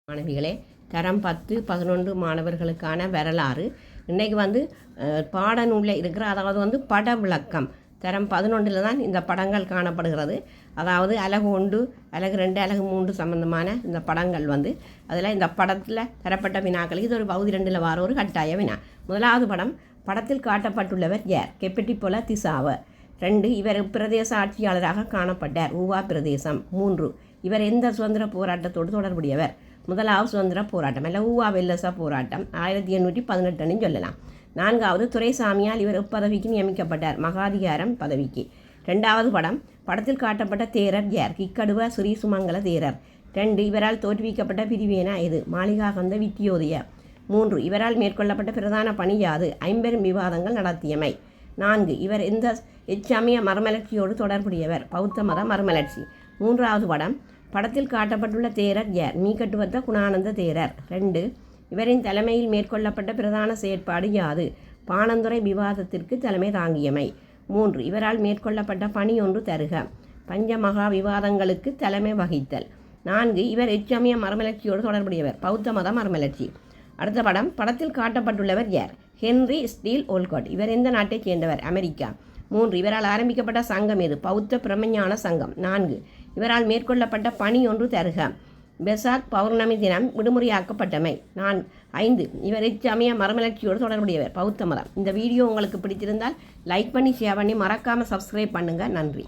மாணவிகளே, தரம் 10, 11 மாணவர்களுக்கான வரலாறு. இன்றைக்கு பாடநூலில் இருக்கிற அதாவது பட விளக்கம் தரம் 11 தான் இந்த படங்கள் காணப்படுகிறது. அதாவது அலகு 1, அலகு 2, அலகு 3 சம்பந்தமான இந்த படங்கள் அதில் இந்த படத்தில் தரப்பட்ட வினாக்களுக்கு இது ஒரு பகுதி 2ல் வர ஒரு கட்டாய வினா. முதலாவது படம், படத்தில் காட்டப்பட்டுள்ளவர் யார்? கெப்பட்டி போல திசாவர். 2, இவர் பிரதேச ஆட்சியாளராக காணப்பட்டார். ஊவா பிரதேசம். 3, இவர் எந்த சுதந்திர போராட்டத்தோடு தொடர்புடையவர்? முதலாவது சுதந்திர போராட்டம் அல்ல ஊவா வெல்லசா போராட்டம் 1818 சொல்லலாம். 4வது, துரைசாமியால் இவர் பதவிக்கு நியமிக்கப்பட்டார்? மகாதிகாரம் பதவிக்கு. 2வது படம், படத்தில் காட்டப்பட்ட தேரர் யார்? கிக்கடுவ ஸ்ரீ சுமங்கல தேரர். 2, இவரால் தோற்றுவிக்கப்பட்ட பிரிவேனா இது? மாளிகாகந்த வித்தியோதய. 3, இவரால் மேற்கொள்ளப்பட்ட பிரதான பணி யாது? ஐம்பெரும் விவாதங்கள் நடத்தியமை. 4, இவர் எந்த எச்சமய மறுமலர்ச்சியோடு தொடர்புடையவர்? பௌத்த மத மறுமலர்ச்சி. 3வது படம், படத்தில் காட்டப்பட்டுள்ள தேரர் யார்? மீகட்டுவத்த குணானந்த தேரர். 2, இவரின் தலைமையில் மேற்கொள்ளப்பட்ட பிரதான செயற்பாடு யாது? பாணந்துறை விவாதத்திற்கு தலைமை தாங்கியமை. 3, இவரால் மேற்கொள்ளப்பட்ட பணி ஒன்று தருக. பஞ்சமகா விவாதங்களுக்கு தலைமை வகித்தல். 4, இவர் எச்சமய மறுமலர்ச்சியோடு தொடர்புடையவர்? பௌத்த மத மறுமலர்ச்சி. அடுத்த படம், படத்தில் காட்டப்பட்டுள்ளவர் யார்? Henry Steel Olcott. இவர் எந்த நாட்டைச் சேர்ந்தவர்? அமெரிக்கா. 3, இவரால் ஆரம்பிக்கப்பட்ட சங்கம் எது? பௌத்த பிரமஞான சங்கம். 4, இவரால் மேற்கொள்ளப்பட்ட பணி ஒன்று தருக. பெசாக் பௌர்ணமி தினம் விடுமுறையாக்கப்பட்டமை. 5, இவர் இச்சமய மறுமலர்ச்சியோடு தொடர்புடையவர்? பௌத்த மதம். இந்த வீடியோ உங்களுக்கு பிடித்திருந்தால் லைக் பண்ணி ஷேர் பண்ணி மறக்காமல் சப்ஸ்கிரைப் பண்ணுங்கள். நன்றி.